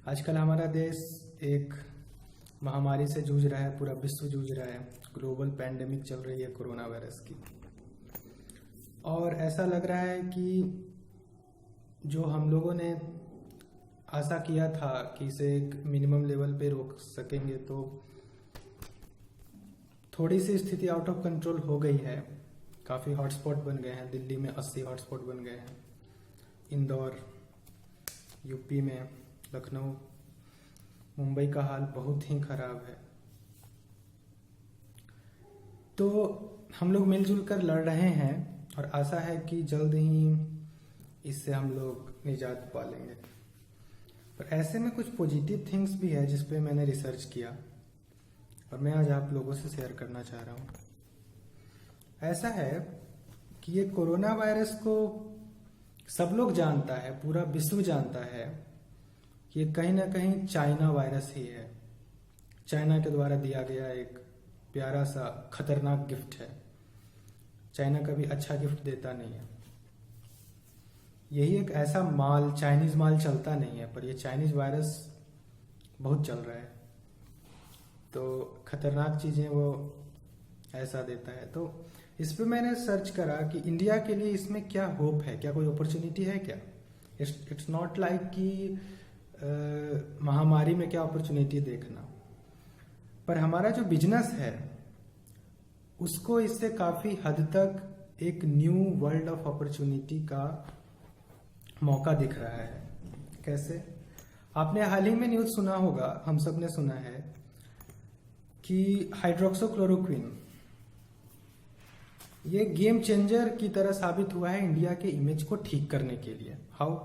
आजकल हमारा देश एक महामारी से जूझ रहा है, पूरा विश्व जूझ रहा है। ग्लोबल पैंडेमिक चल रही है कोरोना वायरस की। और ऐसा लग रहा है कि जो हम लोगों ने आशा किया था कि इसे एक मिनिमम लेवल पे रोक सकेंगे, तो थोड़ी सी स्थिति आउट ऑफ कंट्रोल हो गई है। काफ़ी हॉटस्पॉट बन गए हैं। दिल्ली में 80 हॉटस्पॉट बन गए हैं, इंदौर, यूपी में, लखनऊ, मुंबई का हाल बहुत ही खराब है। तो हम लोग मिलजुल कर लड़ रहे हैं और आशा है कि जल्द ही इससे हम लोग निजात पा लेंगे। पर ऐसे में कुछ पॉजिटिव थिंग्स भी है जिस पे मैंने रिसर्च किया और मैं आज आप लोगों से शेयर करना चाह रहा हूँ। ऐसा है कि ये कोरोना वायरस को सब लोग जानता है, पूरा विश्व जानता है कि ये कहीं ना कहीं चाइना वायरस ही है। चाइना के द्वारा दिया गया एक प्यारा सा खतरनाक गिफ्ट है। चाइना कभी अच्छा गिफ्ट देता नहीं है। यही एक ऐसा माल, चाइनीज माल चलता नहीं है, पर ये चाइनीज वायरस बहुत चल रहा है। तो खतरनाक चीजें वो ऐसा देता है। तो इस पे मैंने सर्च करा कि इंडिया के लिए इसमें क्या होप है, क्या कोई अपॉर्चुनिटी है क्या। इट्स नॉट लाइक कि महामारी में क्या अपॉर्चुनिटी देखना, पर हमारा जो बिजनेस है उसको इससे काफी हद तक एक न्यू वर्ल्ड ऑफ अपॉर्चुनिटी का मौका दिख रहा है। कैसे? आपने हाल ही में न्यूज सुना होगा, हम सब ने सुना है कि हाइड्रोक्सोक्लोरोक्विन ये गेम चेंजर की तरह साबित हुआ है इंडिया के इमेज को ठीक करने के लिए। हाउ?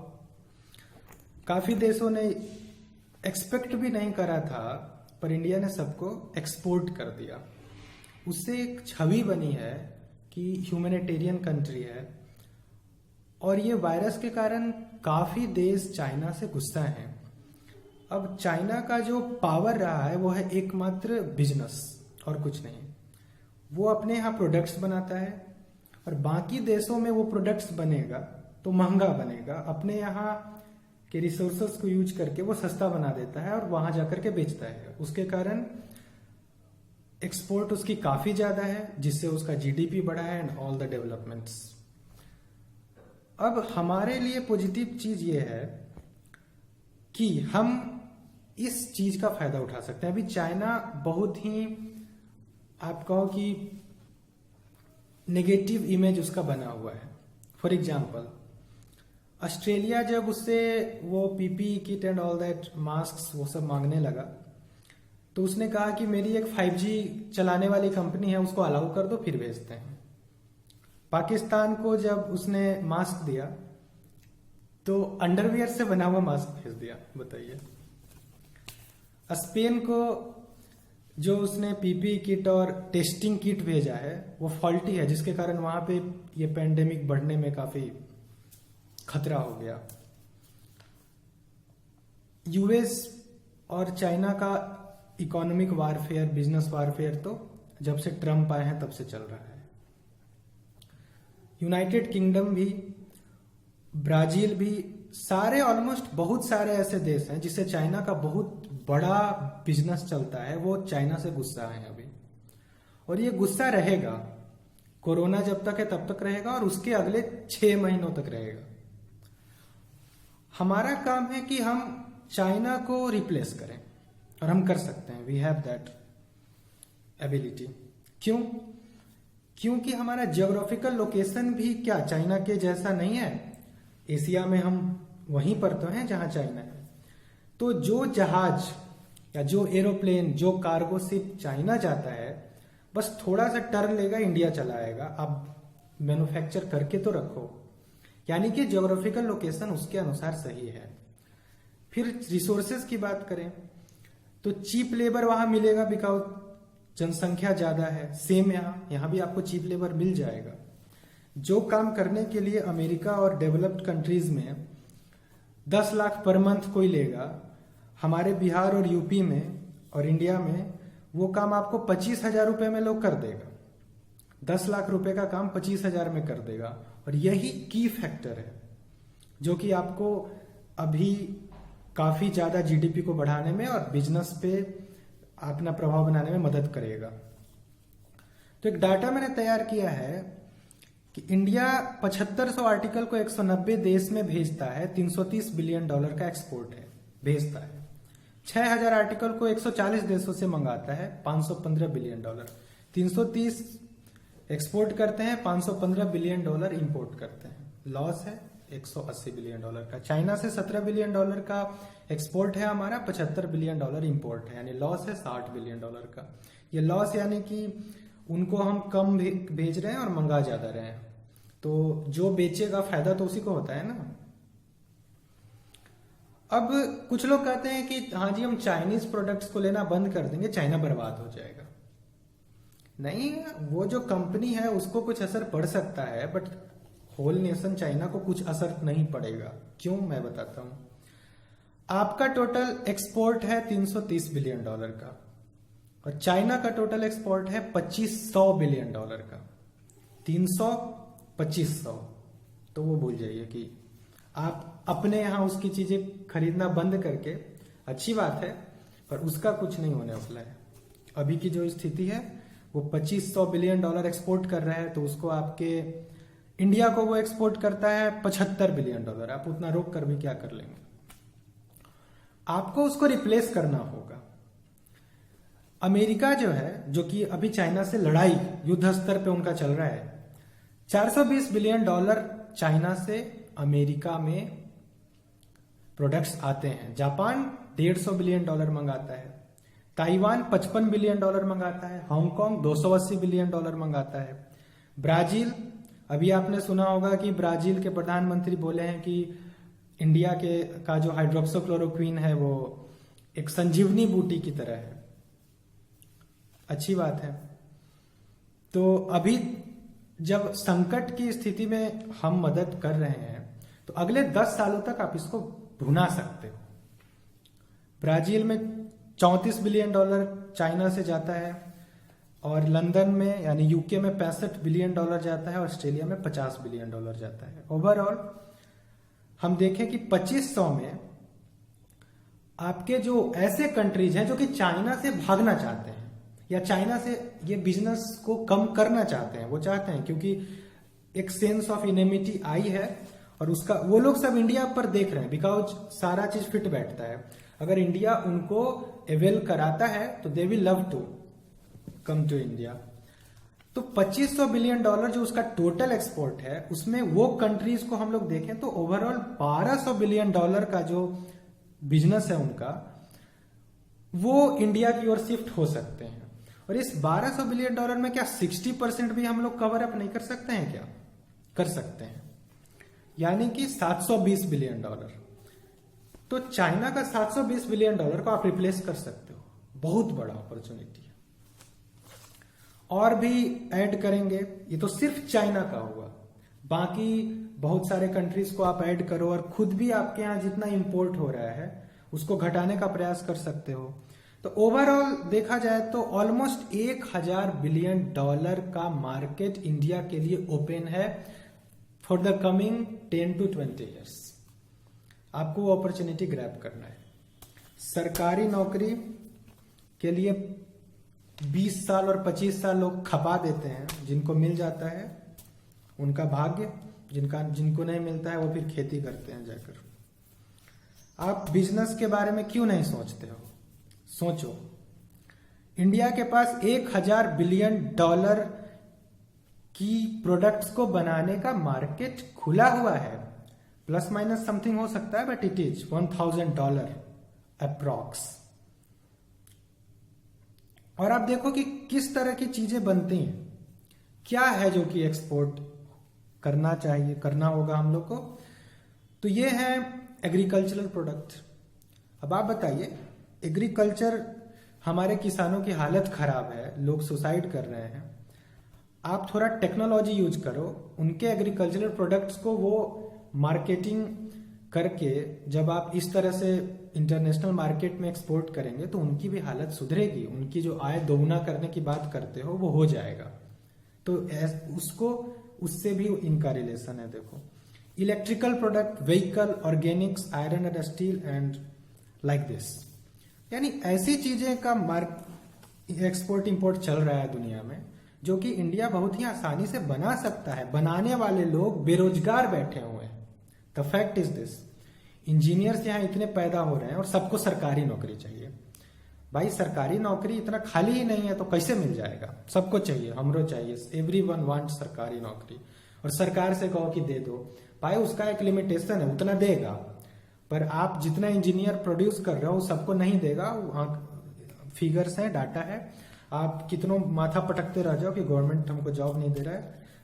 काफी देशों ने एक्सपेक्ट भी नहीं करा था, पर इंडिया ने सबको एक्सपोर्ट कर दिया। उससे एक छवि बनी है कि ह्यूमैनिटेरियन कंट्री है। और ये वायरस के कारण काफी देश चाइना से गुस्सा है। अब चाइना का जो पावर रहा है वो है एकमात्र बिजनेस और कुछ नहीं। वो अपने यहाँ प्रोडक्ट्स बनाता है और बाकी देशों में वो प्रोडक्ट्स बनेगा तो महंगा बनेगा। अपने यहाँ के रिसोर्सेस को यूज करके वो सस्ता बना देता है और वहां जाकर के बेचता है। उसके कारण एक्सपोर्ट उसकी काफी ज्यादा है, जिससे उसका जीडीपी बढ़ा है एंड ऑल द डेवलपमेंट्स। अब हमारे लिए पॉजिटिव चीज ये है कि हम इस चीज का फायदा उठा सकते हैं। अभी चाइना बहुत ही, आप कहो कि नेगेटिव इमेज उसका बना हुआ है। फॉर एग्जाम्पल, ऑस्ट्रेलिया जब उससे वो PP kit and all that mask वो सब मांगने लगा, तो उसने कहा कि मेरी एक 5G चलाने वाली कंपनी है, उसको अलाउ कर दो, फिर भेजते हैं। पाकिस्तान को जब उसने मास्क दिया तो अंडरवियर से बना हुआ मास्क भेज दिया। बताइए। स्पेन को जो उसने पीपी किट और टेस्टिंग किट भेजा है वो फॉल्टी है, जिसके कारण वहां पे ये पेंडेमिक बढ़ने में काफी खतरा हो गया। यूएस और चाइना का इकोनॉमिक वारफेयर, बिजनेस वारफेयर तो जब से ट्रम्प आए हैं तब से चल रहा है। यूनाइटेड किंगडम भी, ब्राजील भी, सारे ऑलमोस्ट बहुत सारे ऐसे देश हैं जिससे चाइना का बहुत बड़ा बिजनेस चलता है। वो चाइना से गुस्सा है अभी, और ये गुस्सा रहेगा। कोरोना जब तक है तब तक रहेगा और उसके अगले 6 महीनों तक रहेगा। हमारा काम है कि हम चाइना को रिप्लेस करें, और हम कर सकते हैं। We have that ability. क्यों? क्योंकि हमारा जियोग्राफिकल लोकेशन भी क्या चाइना के जैसा नहीं है। एशिया में हम वहीं पर तो हैं जहां चाइना है। तो जो जहाज या जो एरोप्लेन, जो कार्गो शिप चाइना जाता है, बस थोड़ा सा टर्न लेगा, इंडिया चला आएगा। आप मैन्युफैक्चर करके तो रखो। यानी कि जियोग्राफिकल लोकेशन उसके अनुसार सही है। फिर रिसोर्सेज की बात करें तो चीप लेबर वहां मिलेगा, बिकॉज जनसंख्या ज्यादा है। सेम यहां भी आपको चीप लेबर मिल जाएगा। जो काम करने के लिए अमेरिका और डेवलप्ड कंट्रीज में 10 लाख पर मंथ कोई लेगा, हमारे बिहार और यूपी में और इंडिया में वो काम आपको 25,000 रुपए में लोग कर देगा। 10 लाख रुपए का काम 25,000 में कर देगा। और यही की फैक्टर है जो कि आपको अभी काफी ज्यादा जीडीपी को बढ़ाने में और बिजनेस पे अपना प्रभाव बनाने में मदद करेगा। तो एक डाटा मैंने तैयार किया है कि इंडिया 7500 आर्टिकल को 190 देश में भेजता है, 330 बिलियन डॉलर का एक्सपोर्ट है, भेजता है। 6000 आर्टिकल को 140 देशों से मंगाता है, 515 बिलियन डॉलर। 330 एक्सपोर्ट करते हैं, 515 बिलियन डॉलर इंपोर्ट करते हैं। लॉस है 180 बिलियन डॉलर का। चाइना से 17 बिलियन डॉलर का एक्सपोर्ट है हमारा, 75 बिलियन डॉलर इंपोर्ट है, यानी लॉस है 60 बिलियन डॉलर का। ये लॉस यानी कि उनको हम कम भेज रहे हैं और मंगा ज्यादा रहे हैं, तो जो बेचेगा फायदा तो उसी को होता है ना। अब कुछ लोग कहते हैं कि हाँ जी हम चाइनीज प्रोडक्ट्स को लेना बंद कर देंगे, चाइना बर्बाद हो जाएगा। नहीं, वो जो कंपनी है उसको कुछ असर पड़ सकता है, बट होल नेशन चाइना को कुछ असर नहीं पड़ेगा। क्यों, मैं बताता हूं। आपका टोटल एक्सपोर्ट है 330 बिलियन डॉलर का और चाइना का टोटल एक्सपोर्ट है 2500 बिलियन डॉलर का। 300 2500, तो वो भूल जाइए कि आप अपने यहां उसकी चीजें खरीदना बंद करके, अच्छी बात है पर उसका कुछ नहीं होने वाला है। अभी की जो स्थिति है वो 2500 बिलियन डॉलर एक्सपोर्ट कर रहा है, तो उसको आपके इंडिया को वो एक्सपोर्ट करता है 75 बिलियन डॉलर। आप उतना रोक कर भी क्या कर लेंगे, आपको उसको रिप्लेस करना होगा। अमेरिका जो है, जो कि अभी चाइना से लड़ाई युद्ध स्तर पे उनका चल रहा है, 420 बिलियन डॉलर चाइना से अमेरिका में प्रोडक्ट्स आते हैं। जापान 150 बिलियन डॉलर मंगाता है, ताइवान 55 बिलियन डॉलर मंगाता है, हांगकांग 280 बिलियन डॉलर मंगाता है, ब्राजील, अभी आपने सुना होगा कि ब्राजील के प्रधानमंत्री बोले हैं कि इंडिया का जो हाइड्रोक्सीक्लोरोक्विन है वो एक संजीवनी बूटी की तरह है। अच्छी बात है। तो अभी जब संकट की स्थिति में हम मदद कर रहे हैं, तो अगले 10 सालों तक आप इसको भुना सकते हो। ब्राजील में 34 बिलियन डॉलर चाइना से जाता है और लंदन में यानी यूके में 65 बिलियन डॉलर जाता है, ऑस्ट्रेलिया में 50 बिलियन डॉलर जाता है। ओवरऑल हम देखें कि 2500 में आपके जो ऐसे कंट्रीज हैं जो कि चाइना से भागना चाहते हैं या चाइना से ये बिजनेस को कम करना चाहते हैं, वो चाहते हैं क्योंकि एक सेंस ऑफ इनेमिटी आई है और उसका वो लोग सब इंडिया पर देख रहे हैं, बिकॉज सारा चीज फिट बैठता है। अगर इंडिया उनको अवेल कराता है तो they will love to come to India. तो 2500 बिलियन डॉलर जो उसका टोटल एक्सपोर्ट है, उसमें वो कंट्रीज को हम लोग देखें तो ओवरऑल 1200 बिलियन डॉलर का जो बिजनेस है उनका, वो इंडिया की ओर शिफ्ट हो सकते हैं। और इस 1200 बिलियन डॉलर में क्या 60% भी हम लोग कवर अप नहीं कर सकते हैं क्या? कर सकते हैं, यानी कि 720 बिलियन डॉलर। तो चाइना का 720 बिलियन डॉलर को आप रिप्लेस कर सकते हो, बहुत बड़ा अपॉर्चुनिटी है। और भी ऐड करेंगे, ये तो सिर्फ चाइना का हुआ, बाकी बहुत सारे कंट्रीज को आप ऐड करो और खुद भी आपके यहां जितना इंपोर्ट हो रहा है उसको घटाने का प्रयास कर सकते हो। तो ओवरऑल देखा जाए तो ऑलमोस्ट 1000 बिलियन डॉलर का मार्केट इंडिया के लिए ओपन है for the coming 10 to 20 years. आपको वो अपॉर्चुनिटी ग्रैब करना है। सरकारी नौकरी के लिए 20 साल और 25 साल लोग खपा देते हैं, जिनको मिल जाता है उनका भाग्य, जिनको नहीं मिलता है वो फिर खेती करते हैं जाकर। आप बिजनेस के बारे में क्यों नहीं सोचते हो? सोचो, इंडिया के पास 1000 बिलियन डॉलर की प्रोडक्ट्स को बनाने का मार्केट खुला हुआ है। प्लस माइनस समथिंग हो सकता है, बट इट इज $1000 अप्रॉक्स। और आप देखो कि किस तरह की चीजें बनती हैं, क्या है जो कि एक्सपोर्ट करना चाहिए, करना होगा हम लोग को। तो ये है एग्रीकल्चरल प्रोडक्ट। अब आप बताइए, एग्रीकल्चर, हमारे किसानों की हालत खराब है, लोग सुसाइड कर रहे हैं। आप थोड़ा टेक्नोलॉजी यूज करो, उनके एग्रीकल्चरल प्रोडक्ट्स को वो मार्केटिंग करके जब आप इस तरह से इंटरनेशनल मार्केट में एक्सपोर्ट करेंगे तो उनकी भी हालत सुधरेगी। उनकी जो आय दोगुना करने की बात करते हो वो हो जाएगा। तो उससे भी इनका रिलेशन है। देखो, electrical product, vehicle, Organics, iron and steel and like this. यानी ऐसी चीजें का एक्सपोर्ट इंपोर्ट चल रहा है दुनिया में जो कि इंडिया बहुत ही आसानी से बना सकता है। बनाने वाले लोग बेरोजगार बैठे हुए हैं। The fact is this, engineers यहाँ इतने पैदा हो रहे हैं और सबको सरकारी नौकरी चाहिए। भाई सरकारी नौकरी इतना खाली ही नहीं है तो कैसे मिल जाएगा? सबको चाहिए, हमरो चाहिए, एवरीवन वांट सरकारी नौकरी। और सरकार से कहो कि दे दो, भाई उसका एक लिमिटेशन है, उतना देगा, पर आप जितना इंजीनियर प्रोड्यूस कर रहे हो सबको नहीं देगा। फिगर्स है, डाटा है, आप कितनों माथा पटकते रह जाओ कि गवर्नमेंट हमको जॉब नहीं दे रहा है,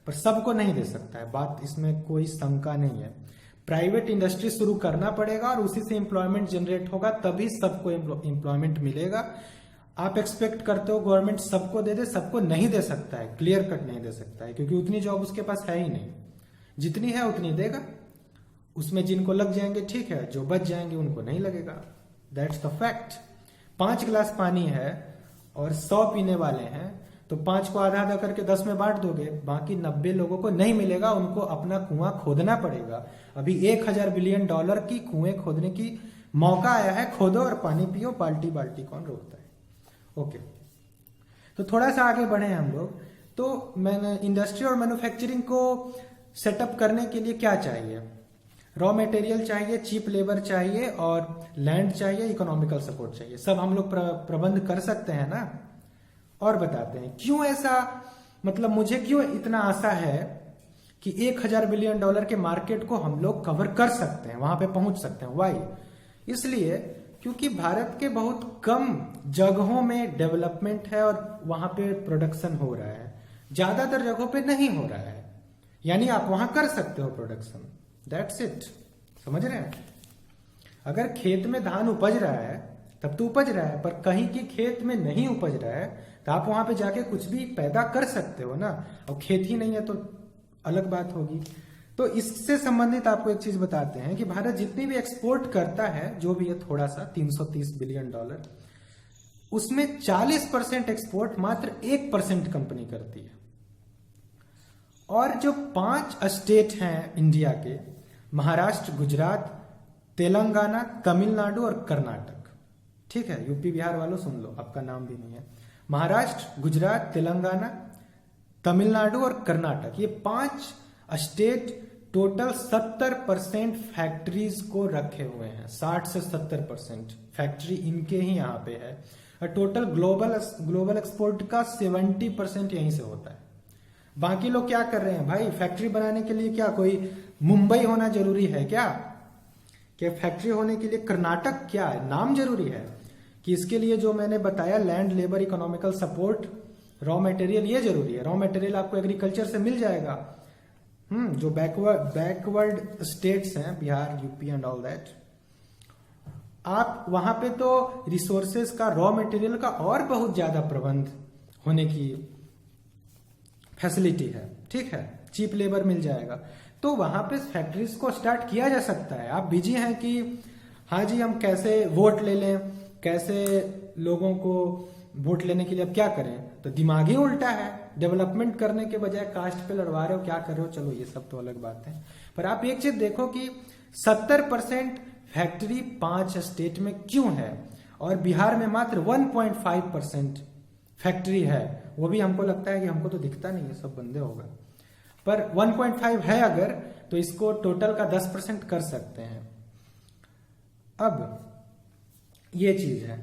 पर सबको नहीं दे सकता है, बात इसमें कोई शंका नहीं है। प्राइवेट इंडस्ट्री शुरू करना पड़ेगा और उसी से एम्प्लॉयमेंट जनरेट होगा, तभी सबको एम्प्लॉयमेंट मिलेगा। आप एक्सपेक्ट करते हो गवर्नमेंट सबको दे दे, सबको नहीं दे सकता है, क्लियर कट नहीं दे सकता है, क्योंकि उतनी जॉब उसके पास है ही नहीं। जितनी है उतनी देगा, उसमें जिनको लग जाएंगे ठीक है, जो बच जाएंगे उनको नहीं लगेगा। That's the fact. 5 गिलास पानी है और 100 पीने वाले हैं, तो 5 को आधा आधा करके 10 में बांट दोगे, बाकी 90 लोगों को नहीं मिलेगा, उनको अपना कुआं खोदना पड़ेगा। अभी $1000 बिलियन की कुएं खोदने की मौका आया है, खोदो और पानी पियो, बाल्टी बाल्टी कौन रोकता है। ओके, तो थोड़ा सा आगे बढ़े हम लोग। तो मैंने इंडस्ट्री और मैन्युफैक्चरिंग को सेटअप करने के लिए क्या चाहिए? रॉ मटेरियल चाहिए, चीप लेबर चाहिए और लैंड चाहिए, इकोनॉमिकल सपोर्ट चाहिए। सब हम लोग प्रबंध कर सकते हैं ना। और बताते हैं क्यों ऐसा, मतलब मुझे क्यों इतना आशा है कि $1000 बिलियन के मार्केट को हम लोग कवर कर सकते हैं, वहां पे पहुंच सकते हैं। वाई? इसलिए क्योंकि भारत के बहुत कम जगहों में डेवलपमेंट है और वहां पे प्रोडक्शन हो रहा है, ज्यादातर जगहों पे नहीं हो रहा है। यानी आप वहां कर सकते हो प्रोडक्शन, दैट्स इट। समझ रहे हैं? अगर खेत में धान उपज रहा है तब तो उपज रहा है, पर कहीं की खेत में नहीं उपज रहा है तो आप वहां पे जाके कुछ भी पैदा कर सकते हो ना। और खेत ही नहीं है तो अलग बात होगी। तो इससे संबंधित आपको एक चीज बताते हैं कि भारत जितनी भी एक्सपोर्ट करता है, जो भी है थोड़ा सा, $330 बिलियन, उसमें 40% एक्सपोर्ट मात्र 1% कंपनी करती है। और जो 5 स्टेट हैं इंडिया के, महाराष्ट्र, गुजरात, तेलंगाना, तमिलनाडु और कर्नाटक, ठीक है, यूपी बिहार वालों सुन लो, आपका नाम भी नहीं है। महाराष्ट्र, गुजरात, तेलंगाना, तमिलनाडु और कर्नाटक, ये 5 स्टेट टोटल 70% फैक्ट्रीज को रखे हुए हैं। 60 से 70% फैक्ट्री इनके ही यहाँ पे है। और टोटल ग्लोबल एक्सपोर्ट का 70% यहीं से होता है। बाकी लोग क्या कर रहे हैं भाई? फैक्ट्री बनाने के लिए क्या कोई मुंबई होना जरूरी है क्या? फैक्ट्री होने के लिए कर्नाटक क्या है, नाम जरूरी है? कि इसके लिए जो मैंने बताया, land, labour, economical support, raw material, ये जरूरी है। रॉ मटेरियल आपको एग्रीकल्चर से मिल जाएगा। जो बैकवर्ड स्टेट्स हैं, Bihar, UP and all that, आप वहां पे तो रिसोर्सेज का, रॉ मटेरियल का और बहुत ज्यादा प्रबंध होने की फैसिलिटी है, ठीक है, चीप लेबर मिल जाएगा। तो वहां पे फैक्ट्रीज को स्टार्ट किया जा सकता है। आप बिजी हैं कि हाँ जी हम कैसे वोट ले लें, कैसे लोगों को वोट लेने के लिए अब क्या करें, तो दिमाग ही उल्टा है। डेवलपमेंट करने के बजाय कास्ट पे लड़वा रहे हो, क्या कर रहे हो, चलो ये सब तो अलग बात है। पर आप एक चीज देखो कि 70% फैक्ट्री 5 स्टेट में क्यों है और बिहार में मात्र 1.5% फैक्ट्री है। वो भी हमको लगता है कि हमको तो दिखता नहीं है, सब बंदे होगा, पर 1.5 है अगर, तो इसको टोटल का 10% कर सकते हैं। अब ये चीज है,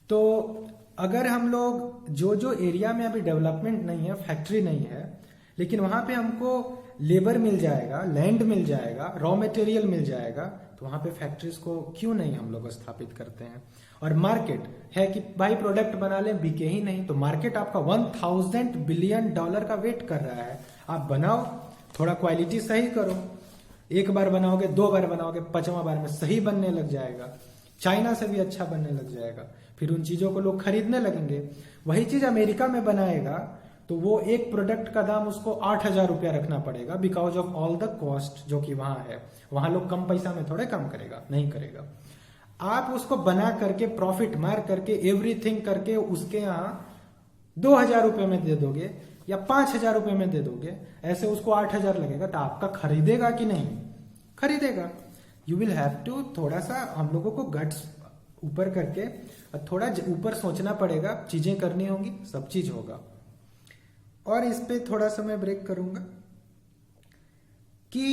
तो अगर हम लोग जो एरिया में अभी डेवलपमेंट नहीं है, फैक्ट्री नहीं है, लेकिन वहां पे हमको लेबर मिल जाएगा, लैंड मिल जाएगा, रॉ मटेरियल मिल जाएगा, तो वहां पे फैक्ट्रीज को क्यों नहीं हम लोग स्थापित करते हैं। और मार्केट है कि भाई प्रोडक्ट बना ले, बिके ही नहीं, तो मार्केट आपका $1000 बिलियन का वेट कर रहा है। आप बनाओ, थोड़ा क्वालिटी सही करो, एक बार बनाओगे, 2 बार बनाओगे, 5वां बार में सही बनने लग जाएगा, चाइना से भी अच्छा बनने लग जाएगा, फिर उन चीजों को लोग खरीदने लगेंगे। वही चीज अमेरिका में बनाएगा तो वो एक प्रोडक्ट का दाम उसको $8000 रखना पड़ेगा, because of all the cost जो कि वहां है। वहां लोग कम पैसा में थोड़े कम करेगा, नहीं करेगा। आप उसको बना करके, प्रॉफिट मार करके, एवरीथिंग करके उसके यहाँ $2000 में दे दोगे या $5000 में दे दोगे, ऐसे उसको 8000 लगेगा, तो आपका खरीदेगा कि नहीं? खरीदेगा। यू विल हैव टू थोड़ा सा हम लोगों को गट्स ऊपर करके थोड़ा ऊपर सोचना पड़ेगा, चीजें करनी होंगी, सब चीज होगा। और इस पे थोड़ा सा मैं ब्रेक करूंगा कि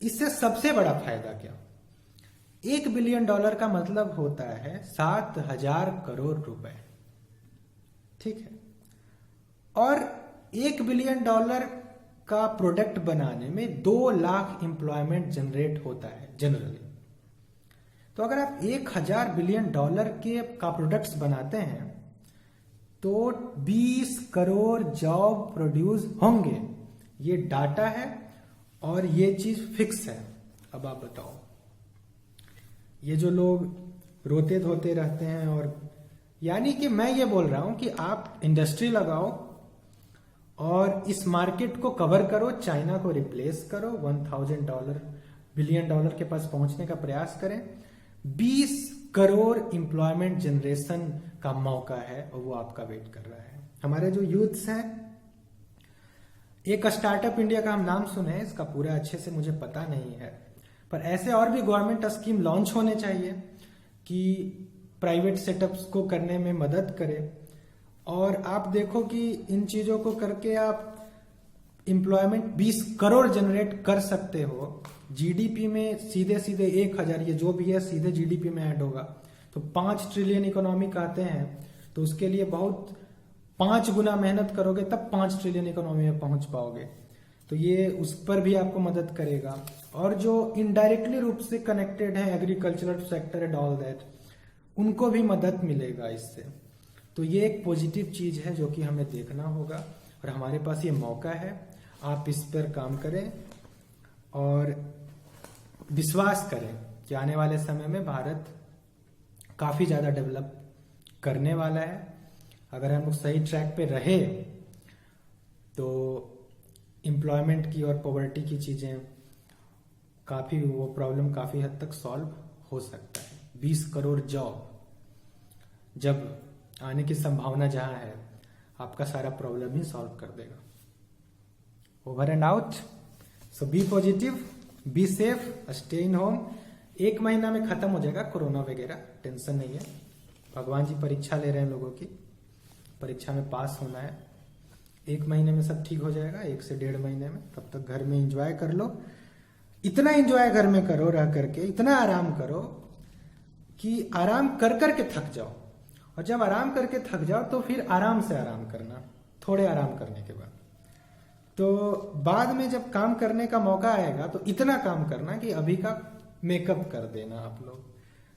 इससे सबसे बड़ा फायदा क्या। $1 बिलियन का मतलब होता है 7,000 करोड़ रुपए, ठीक है। और $1 बिलियन का प्रोडक्ट बनाने में 2 लाख एम्प्लॉयमेंट जनरेट होता है जनरली। तो अगर आप 1,000 बिलियन डॉलर के का प्रोडक्ट्स बनाते हैं तो 20 करोड़ जॉब प्रोड्यूस होंगे। ये डाटा है और ये चीज फिक्स है। अब आप बताओ, ये जो लोग रोते धोते रहते हैं, और यानी कि मैं ये बोल रहा हूं कि आप इंडस्ट्री लगाओ और इस मार्केट को कवर करो, चाइना को रिप्लेस करो, $1,000 बिलियन के पास पहुंचने का प्रयास करें। 20 करोड़ एम्प्लॉयमेंट जनरेशन का मौका है और वो आपका वेट कर रहा है। हमारे जो यूथ्स हैं, एक स्टार्टअप इंडिया का हम नाम सुने हैं, इसका पूरा अच्छे से मुझे पता नहीं है, पर ऐसे और भी गवर्नमेंट स्कीम लॉन्च होने चाहिए कि प्राइवेट सेटअप्स को करने में मदद करे। और आप देखो कि इन चीजों को करके आप एम्प्लॉयमेंट 20 करोड़ जनरेट कर सकते हो। जीडीपी में सीधे सीधे 1,000, ये जो भी है सीधे जीडीपी में ऐड होगा, तो 5 ट्रिलियन इकोनॉमी कहते हैं, तो उसके लिए बहुत 5 गुना मेहनत करोगे तब 5 ट्रिलियन इकोनॉमी में पहुंच पाओगे। तो ये उस पर भी आपको मदद करेगा। और जो इनडायरेक्टली रूप से कनेक्टेड है, agricultural sector and all that, उनको भी मदद मिलेगा इससे। तो ये एक पॉजिटिव चीज है जो कि हमें देखना होगा और हमारे पास ये मौका है। आप इस पर काम करें और विश्वास करें कि आने वाले समय में भारत काफी ज्यादा डेवलप करने वाला है। अगर हम लोग सही ट्रैक पे रहे तो एम्प्लॉयमेंट की और पॉवर्टी की चीजें काफी, वो प्रॉब्लम काफी हद तक सॉल्व हो सकता है। 20 करोड़ जॉब जब आने की संभावना जहां है, आपका सारा प्रॉब्लम ही सॉल्व कर देगा। Over and out. So be positive, be safe, stay in home. 1 महीना में खत्म हो जाएगा कोरोना वगैरह, टेंशन नहीं है। भगवान जी परीक्षा ले रहे हैं लोगों की, परीक्षा में पास होना है। 1 महीने में सब ठीक हो जाएगा, 1 से 1.5 महीने में। तब तक घर में एंजॉय कर लो। इतना एंजॉय घर में करो, रह करके इतना आराम करो कि आराम कर करके थक जाओ। और जब आराम करके थक जाओ तो फिर आराम से आराम करना, थोड़े आराम करने के बाद। तो बाद में जब काम करने का मौका आएगा तो इतना काम करना कि अभी का मेकअप कर देना आप लोग।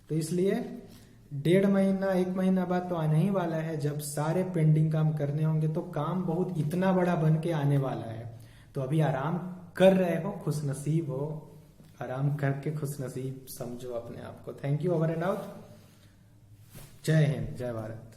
तो इसलिए 1.5 महीना 1 महीना बाद तो आने ही वाला है जब सारे पेंडिंग काम करने होंगे, तो काम बहुत इतना बड़ा बन के आने वाला है। तो अभी आराम कर रहे हो, खुशनसीब हो, आराम करके खुशनसीब समझो अपने आप को। Thank you. Over and out. जय हिंद, जय भारत।